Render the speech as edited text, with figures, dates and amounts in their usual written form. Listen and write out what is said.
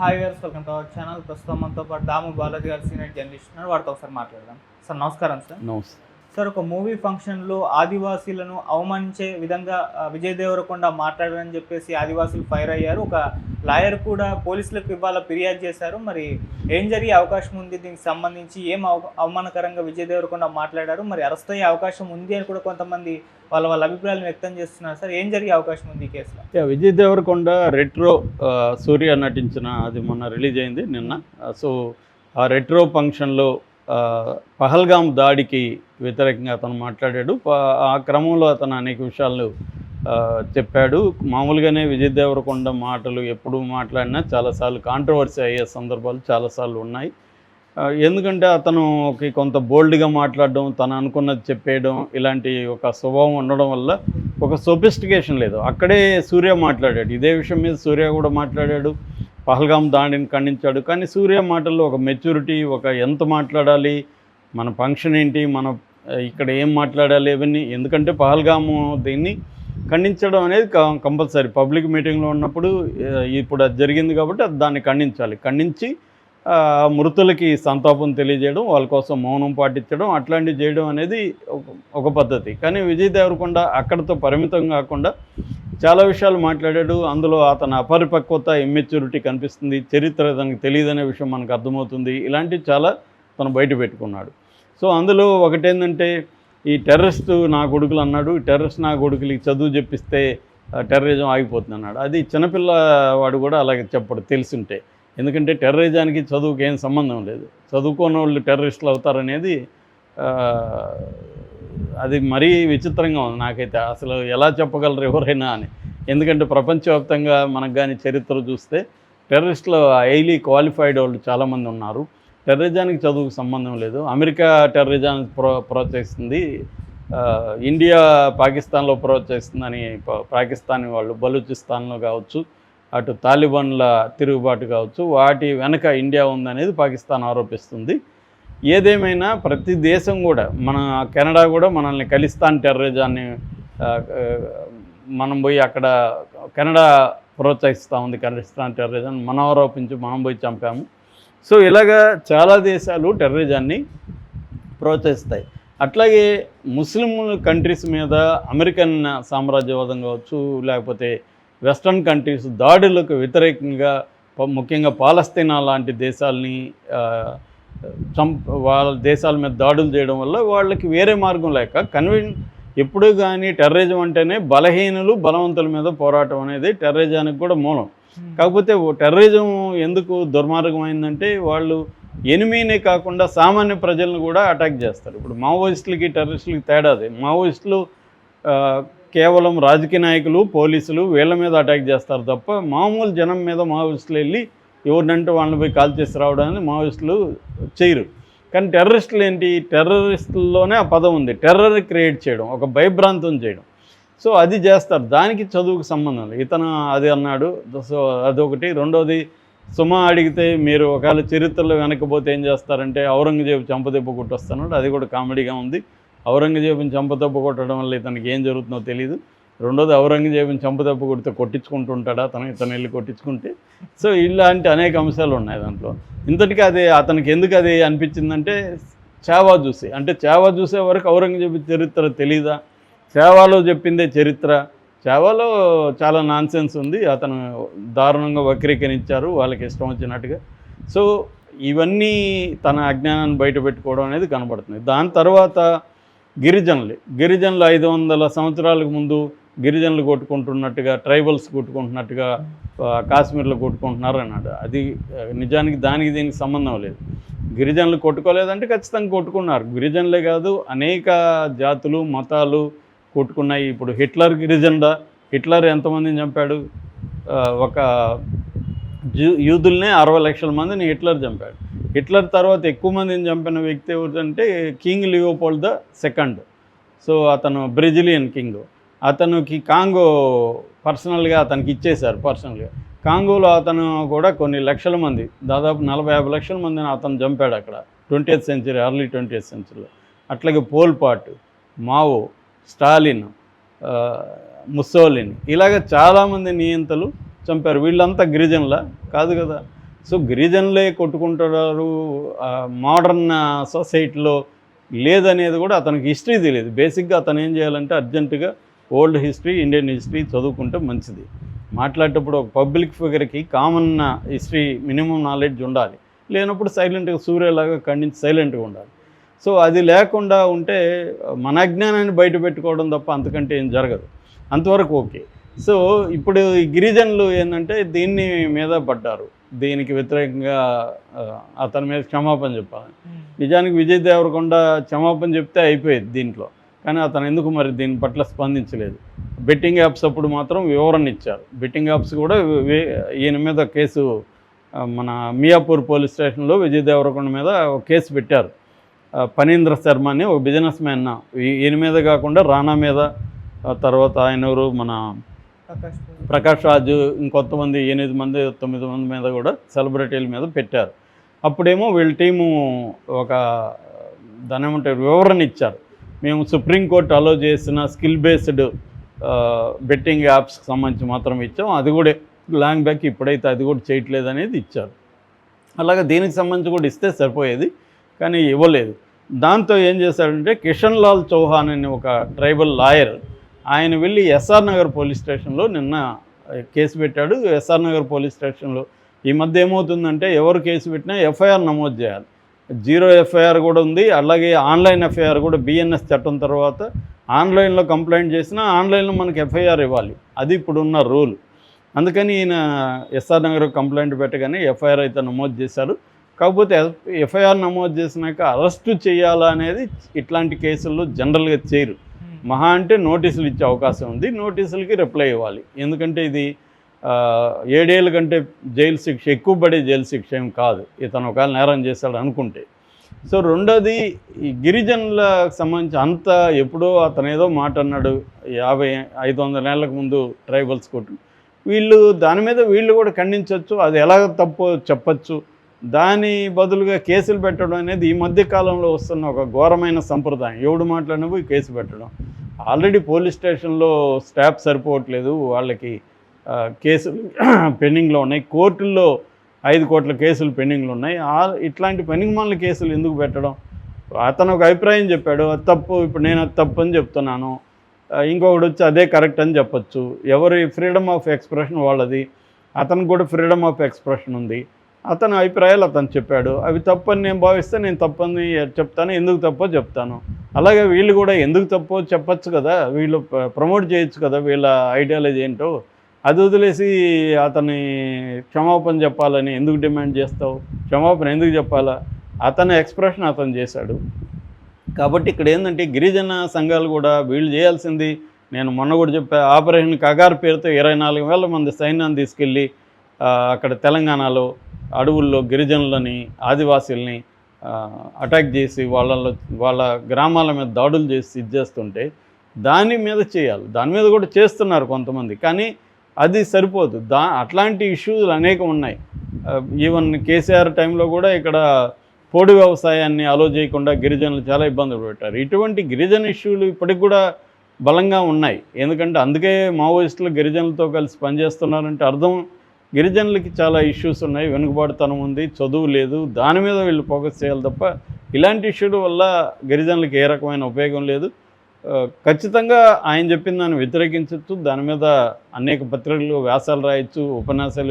Hi గారు, welcome to our channel. ప్రస్తుతం మనతో పాటు దాము బాలాజీ గారు సీనియర్ జర్నలిస్ట్ ఉన్నారు. వారితో ఒకసారి మాట్లాడదాం. సార్ నమస్కారం. నమస్తే. సార్, ఒక మూవీ ఫంక్షన్లో ఆదివాసీలను అవమానించే విధంగా విజయ్ దేవరకొండ మాట్లాడారని చెప్పేసి ఆదివాసీలు ఫైర్ అయ్యారు. ఒక లాయర్ కూడా పోలీసులకు ఇవాళ ఫిర్యాదు చేశారు. మరి ఏం జరిగే అవకాశం ఉంది? దీనికి సంబంధించి ఏం అవమానకరంగా విజయ్ దేవరకొండ మాట్లాడారు? మరి అరెస్ట్ అయ్యే అవకాశం ఉంది అని కూడా కొంతమంది వాళ్ళ అభిప్రాయాలను వ్యక్తం చేస్తున్నారు. సార్, ఏం జరిగే అవకాశం ఉంది ఈ కేసులో? విజయ్ దేవరకొండ రెట్రో సూర్య నటించిన అది మొన్న రిలీజ్ అయింది నిన్న. సో ఆ రెట్రో ఫంక్షన్లో పహల్గాం దాడికి వ్యతిరేకంగా అతను మాట్లాడాడు. ఆ క్రమంలో అతను అనేక విషయాలు చెప్పాడు. మామూలుగానే విజయ్ దేవరకొండ మాటలు ఎప్పుడు మాట్లాడినా చాలాసార్లు కాంట్రవర్సీ అయ్యే సందర్భాలు చాలాసార్లు ఉన్నాయి. ఎందుకంటే అతనుకి కొంత బోల్డ్గా మాట్లాడడం, తను అనుకున్నది చెప్పేయడం, ఇలాంటి ఒక స్వభావం ఉండడం వల్ల ఒక సొఫిస్టికేషన్ లేదు. అక్కడే సూర్య మాట్లాడాడు, ఇదే విషయం మీద సూర్య కూడా మాట్లాడాడు, పహల్గాం దాడిని ఖండించాడు. కానీ సూర్య మాటల్లో ఒక మెచ్యూరిటీ, ఒక ఎంత మాట్లాడాలి, మన ఫంక్షన్ ఏంటి, మనం ఇక్కడ ఏం మాట్లాడాలి, ఇవన్నీ. ఎందుకంటే పహల్గాము దీన్ని ఖండించడం అనేది కంపల్సరీ. పబ్లిక్ మీటింగ్లో ఉన్నప్పుడు ఇప్పుడు అది జరిగింది కాబట్టి దాన్ని ఖండించి మృతులకి సంతాపం తెలియజేయడం, వాళ్ళ కోసం మౌనం పాటించడం, అట్లాంటివి చేయడం అనేది ఒక పద్ధతి. కానీ విజయ్ దేవరకొండ అక్కడితో పరిమితం కాకుండా చాలా విషయాలు మాట్లాడాడు. అందులో అతని అపరిపక్వత, ఇమ్మెచ్యూరిటీ కనిపిస్తుంది. చరిత్ర తనకు తెలియదనే విషయం మనకు అర్థమవుతుంది. ఇలాంటివి చాలా తను బయట పెట్టుకున్నాడు. సో అందులో ఒకటేంటంటే, ఈ టెర్రరిస్టు నా కొడుకులు అన్నాడు. టెర్రరిస్ట్ నా కొడుకులకి చదువు చెప్పిస్తే టెర్రరిజం ఆగిపోతుంది అన్నాడు. అది చిన్నపిల్లవాడు కూడా అలాగే చెప్పడు తెలుసుంటే. ఎందుకంటే టెర్రరిజానికి చదువుకి ఏం సంబంధం లేదు. చదువుకోని వాళ్ళు టెర్రరిస్టులు అవుతారనేది అది మరీ విచిత్రంగా ఉంది నాకైతే. అసలు ఎలా చెప్పగలరు ఎవరైనా అని. ఎందుకంటే ప్రపంచవ్యాప్తంగా మనకు కానీ చరిత్ర చూస్తే టెర్రరిస్టులు హైలీ క్వాలిఫైడ్ వాళ్ళు చాలామంది ఉన్నారు. టెర్రరిజానికి చదువుకు సంబంధం లేదు. అమెరికా టెర్రరిజాన్ని ప్రోత్సహిస్తుంది, ఇండియా పాకిస్తాన్లో ప్రోత్సహిస్తుందని పాకిస్తానీ వాళ్ళు బలూచిస్తాన్లో కావచ్చు, అటు తాలిబాన్ల తిరుగుబాటు కావచ్చు, వాటి వెనక ఇండియా ఉందనేది పాకిస్తాన్ ఆరోపిస్తుంది. ఏదేమైనా ప్రతి దేశం కూడా, మన కెనడా కూడా మనల్ని ఖలిస్తాన్ టెర్రరిజాన్ని మనం పోయి అక్కడ కెనడా ప్రోత్సహిస్తూ ఉంది. ఖలిస్తాన్ టెర్రరిజాన్ని మనం ఆరోపించి మనం పోయి చంపాము. సో ఇలాగా చాలా దేశాలు టెర్రరిజాన్ని ప్రోత్సహిస్తాయి. అట్లాగే ముస్లిం కంట్రీస్ మీద అమెరికన్ సామ్రాజ్యవాదం కావచ్చు, లేకపోతే వెస్ట్రన్ కంట్రీస్ దాడులకు వ్యతిరేకంగా ముఖ్యంగా పాలస్తీనా లాంటి దేశాలని వాళ్ళ దేశాల మీద దాడులు చేయడం వల్ల వాళ్ళకి వేరే మార్గం లేక ఎప్పుడు కానీ టెర్రరిజం అంటేనే బలహీనులు బలవంతుల మీద పోరాటం అనేది టెర్రరిజానికి కూడా మూలం. కాకపోతే టెర్రరిజం ఎందుకు దుర్మార్గమైందంటే, వాళ్ళు ఎనిమీనే కాకుండా సామాన్య ప్రజలను కూడా అటాక్ చేస్తారు. ఇప్పుడు మావోయిస్టులకి టెర్రరిస్టులకి తేడాది. మావోయిస్టులు కేవలం రాజకీయ నాయకులు, పోలీసులు వీళ్ళ మీద అటాక్ చేస్తారు తప్ప మామూలు జనం మీద మావోయిస్టులు వెళ్ళి ఎవరినంటే వాళ్ళని పోయి కాల్ చేసి రావడానికి మావోయిస్టులు చేయరు. కానీ టెర్రరిస్టులు ఏంటి, టెర్రరిస్టుల్లోనే ఆ పదం ఉంది, టెర్రర్ క్రియేట్ చేయడం, ఒక భయభ్రాంతం చేయడం. సో అది చేస్తారు. దానికి చదువుకు సంబంధం లేదు. ఇతను అది అన్నాడు. సో అదొకటి. రెండోది, సుమా అడిగితే మీరు ఒకవేళ చరిత్రలో వెనకపోతే ఏం చేస్తారంటే ఔరంగజేబు చెంపదెబ్బ కొట్టొస్తున్నాడు. అది కూడా కామెడీగా ఉంది. ఔరంగజేబుని చెంపదెబ్బ కొట్టడం వల్ల ఇతనికి ఏం జరుగుతుందో తెలియదు. రెండోది, ఔరంగజేబుని చెంపదెబ్బ కొడితే కొట్టించుకుంటుంటాడా ఇతను వెళ్ళి కొట్టించుకుంటే. సో ఇలాంటి అనేక అంశాలు ఉన్నాయి దాంట్లో. ఇంతటికీ అది అతనికి ఎందుకు అది అనిపించిందంటే, చావా చూసి, అంటే చావా చూసే వరకు ఔరంగజేబు చరిత్ర తెలీదా? చావాలో చెప్పిందే చరిత్ర. చావాలో చాలా నాన్సెన్స్ ఉంది. అతను దారుణంగా వక్రీకరించారు వాళ్ళకి ఇష్టం వచ్చినట్టుగా. సో ఇవన్నీ తన అజ్ఞానాన్ని బయట పెట్టుకోవడం అనేది కనబడుతుంది. దాని తర్వాత గిరిజనులు 500 సంవత్సరాలకు ముందు గిరిజనులు కొట్టుకుంటున్నట్టుగా, ట్రైబల్స్ కొట్టుకుంటున్నట్టుగా కాశ్మీర్లో కొట్టుకుంటున్నారు అన్నాడు. అది నిజానికి దానికి దీనికి సంబంధం లేదు. గిరిజనులు కొట్టుకోలేదంటే ఖచ్చితంగా కొట్టుకున్నారు. గిరిజనులే కాదు, అనేక జాతులు మతాలు కొట్టుకున్నాయి. ఇప్పుడు హిట్లర్ గిరిజనుడా? హిట్లర్ ఎంతమందిని చంపాడు? ఒక యూదుల్నే 60 లక్షల మందిని హిట్లర్ చంపాడు. హిట్లర్ తర్వాత ఎక్కువ మందిని చంపిన వ్యక్తి ఎవరంటే కింగ్ లియోపోల్డ్ II. సో అతను బ్రెజిలియన్ కింగ్. అతనికి కాంగో పర్సనల్గా అతనికి ఇచ్చేశారు. పర్సనల్గా కాంగోలో అతను కూడా కొన్ని లక్షల మంది, దాదాపు 40-50 లక్షల మందిని అతను చంపాడు అక్కడ 20th సెంచరీ, ఎర్లీ 20th సెంచరీలో. అట్లాగే పోల్పాట్, మావో, స్టాలిన్, ముస్సోలిని, ఇలాగ చాలామంది నియంతలు చంపారు. వీళ్ళంతా గిరిజనుల కాదు కదా. సో గిరిజనులే కొట్టుకుంటున్నారు మోడర్న్ సొసైటీలో లేదనేది కూడా అతనికి హిస్టరీ తెలియదు. బేసిక్గా అతను ఏం చేయాలంటే అర్జెంటుగా ఓల్డ్ హిస్టరీ, ఇండియన్ హిస్టరీ చదువుకుంటే మంచిది. మాట్లాడేటప్పుడు ఒక పబ్లిక్ ఫిగర్కి కామన్ హిస్టరీ మినిమం నాలెడ్జ్ ఉండాలి. లేనప్పుడు సైలెంట్గా సూర్యలాగా ఖండించి సైలెంట్గా ఉండాలి. సో అది లేకుండా ఉంటే మన అజ్ఞానాన్ని బయట పెట్టుకోవడం తప్ప అంతకంటే ఏం జరగదు. అంతవరకు ఓకే. సో ఇప్పుడు ఈ గిరిజనులు ఏంటంటే దీన్ని మీద పడ్డారు. దీనికి వ్యతిరేకంగా అతని మీద క్షమాపణ చెప్పాలి. నిజానికి విజయ్ దేవరకొండ క్షమాపణ చెప్తే అయిపోయేది దీంట్లో. కానీ అతను ఎందుకు మరి దీని పట్ల స్పందించలేదు. బెట్టింగ్ యాప్స్ అప్పుడు మాత్రం వివరణ ఇచ్చారు. బెట్టింగ్ యాప్స్ కూడా ఈయన మీద కేసు మన మియాపూర్ పోలీస్ స్టేషన్లో విజయ్ దేవరకొండ మీద ఒక కేసు పెట్టారు. ఫణీంద్ర శర్మ అని ఒక బిజినెస్ మ్యాన్, ఈయన మీద కాకుండా రానా మీద, తర్వాత ఆయన ఎవరు మన ప్రకాష్ రాజు, ఇంకొంతమంది 8 మంది 9 మంది మీద కూడా సెలబ్రిటీల మీద పెట్టారు. అప్పుడేమో వీళ్ళ టీము ఒక దాని ఏమంటారు వివరణ ఇచ్చారు. మేము సుప్రీంకోర్టు అలో చేసిన స్కిల్ బేస్డ్ బెట్టింగ్ యాప్స్కి సంబంధించి మాత్రం ఇచ్చాం. అది కూడా లాంగ్ బ్యాక్, ఇప్పుడైతే అది కూడా చేయట్లేదు అనేది ఇచ్చారు. అలాగే దీనికి సంబంధించి కూడా ఇస్తే సరిపోయేది, కానీ ఇవ్వలేదు. దాంతో ఏం చేశాడంటే కిషన్ లాల్ చౌహాన్ అనే ఒక ట్రైబల్ లాయర్ ఆయన వెళ్ళి ఎస్ఆర్ నగర్ పోలీస్ స్టేషన్లో నిన్న కేసు పెట్టాడు. ఎస్ఆర్ నగర్ పోలీస్ స్టేషన్లో ఈ మధ్య ఏమవుతుందంటే ఎవరు కేసు పెట్టినా ఎఫ్ఐఆర్ నమోదు చేయాలి. 0 ఎఫ్ఐఆర్ కూడా ఉంది. అలాగే ఆన్లైన్ ఎఫ్ఐఆర్ కూడా బిఎన్ఎస్ చట్టం తర్వాత ఆన్లైన్లో కంప్లైంట్ చేసినా ఆన్లైన్లో మనకి ఎఫ్ఐఆర్ ఇవ్వాలి. అది ఇప్పుడున్న రూల్. అందుకని ఈయన ఎస్ఆర్ నగర్ కంప్లైంట్ పెట్టగానే ఎఫ్ఐఆర్ అయితే నమోదు చేశారు. కాకపోతే ఎఫ్ఐఆర్ నమోదు చేసినాక అరెస్టు చేయాలా అనేది ఇట్లాంటి కేసుల్లో జనరల్గా చేయరు. మహా అంటే నోటీసులు ఇచ్చే అవకాశం ఉంది. నోటీసులకి రిప్లై ఇవ్వాలి. ఎందుకంటే ఇది 7 ఏళ్ళ కంటే జైలు శిక్ష, ఎక్కువ పడే జైలు శిక్ష ఏం కాదు ఇతను ఒకవేళ నేరం చేశాడు అనుకుంటే. సో రెండోది ఈ గిరిజనులకు సంబంధించి అంత ఎప్పుడో అతను ఏదో మాట అన్నాడు 500 ఏళ్ళకు ముందు ట్రైబల్స్ కొట్టు, వీళ్ళు దాని మీద వీళ్ళు కూడా ఖండించవచ్చు. అది ఎలా తప్పో చెప్పచ్చు. దాని బదులుగా కేసులు పెట్టడం అనేది ఈ మధ్య కాలంలో వస్తున్న ఒక ఘోరమైన సంప్రదాయం. ఎవడు మాట్లాడినా పోయి కేసు పెట్టడం. ఆల్రెడీ పోలీస్ స్టేషన్లో స్టాఫ్ సరిపోవట్లేదు, వాళ్ళకి కేసులు పెండింగ్లో ఉన్నాయి. కోర్టుల్లో 5 కోట్ల కేసులు పెండింగ్లో ఉన్నాయి. ఇట్లాంటి పెండింగ్ కేసులు ఎందుకు పెట్టడం? అతను ఒక అభిప్రాయం చెప్పాడు, అది తప్పు, ఇప్పుడు నేను అది తప్పు అని చెప్తున్నాను, ఇంకొకటి వచ్చి అదే కరెక్ట్ అని చెప్పచ్చు. ఎవరి ఫ్రీడమ్ ఆఫ్ ఎక్స్ప్రెషన్ వాళ్ళది. అతనికి కూడా ఫ్రీడమ్ ఆఫ్ ఎక్స్ప్రెషన్ ఉంది. అతని అభిప్రాయాలు అతను చెప్పాడు. అవి తప్పని నేను భావిస్తే నేను తప్పని చెప్తాను, ఎందుకు తప్పో చెప్తాను. అలాగే వీళ్ళు కూడా ఎందుకు తప్పో చెప్పచ్చు కదా, వీళ్ళు ప్రమోట్ చేయొచ్చు కదా వీళ్ళ ఐడియాలజీ ఏంటో. అది వదిలేసి అతని క్షమాపణ చెప్పాలని ఎందుకు డిమాండ్ చేస్తావు? క్షమాపణ ఎందుకు చెప్పాలా? అతని ఎక్స్ప్రెషన్ అతను చేశాడు. కాబట్టి ఇక్కడ ఏంటంటే గిరిజన సంఘాలు కూడా వీళ్ళు చేయాల్సింది, నేను మొన్న కూడా చెప్పా, ఆపరేషన్ కగార్ పేరుతో 24,000 మంది సైన్యాన్ని తీసుకెళ్ళి అక్కడ తెలంగాణలో అడవుల్లో గిరిజనులని, ఆదివాసీలని అటాక్ చేసి వాళ్ళ గ్రామాల మీద దాడులు చేసి ఇది చేస్తుంటే దాని మీద చేయాలి. దాని మీద కూడా చేస్తున్నారు కొంతమంది, కానీ అది సరిపోదు. అట్లాంటి ఇష్యూలు అనేకం ఉన్నాయి. ఈవెన్ కేసీఆర్ టైంలో కూడా ఇక్కడ పోడు వ్యవసాయాన్ని అలో చేయకుండా గిరిజనులు చాలా ఇబ్బందులు పెట్టారు. ఇటువంటి గిరిజన ఇష్యూలు ఇప్పటికి కూడా బలంగా ఉన్నాయి. ఎందుకంటే అందుకే మావోయిస్టులు గిరిజనులతో కలిసి పనిచేస్తున్నారంటే అర్థం గిరిజనులకి చాలా ఇష్యూస్ ఉన్నాయి, వెనుకబాటుతనం ఉంది, చదువు లేదు. దాని మీద వీళ్ళు ఫోకస్ చేయాలి తప్ప ఇలాంటి ఇష్యూల వల్ల గిరిజనులకు ఏ రకమైన ఉపయోగం లేదు. ఖచ్చితంగా ఆయన చెప్పిన దాన్ని వ్యతిరేకించవచ్చు. దాని మీద అనేక పత్రికలు వ్యాసాలు రాయొచ్చు, ఉపన్యాసాలు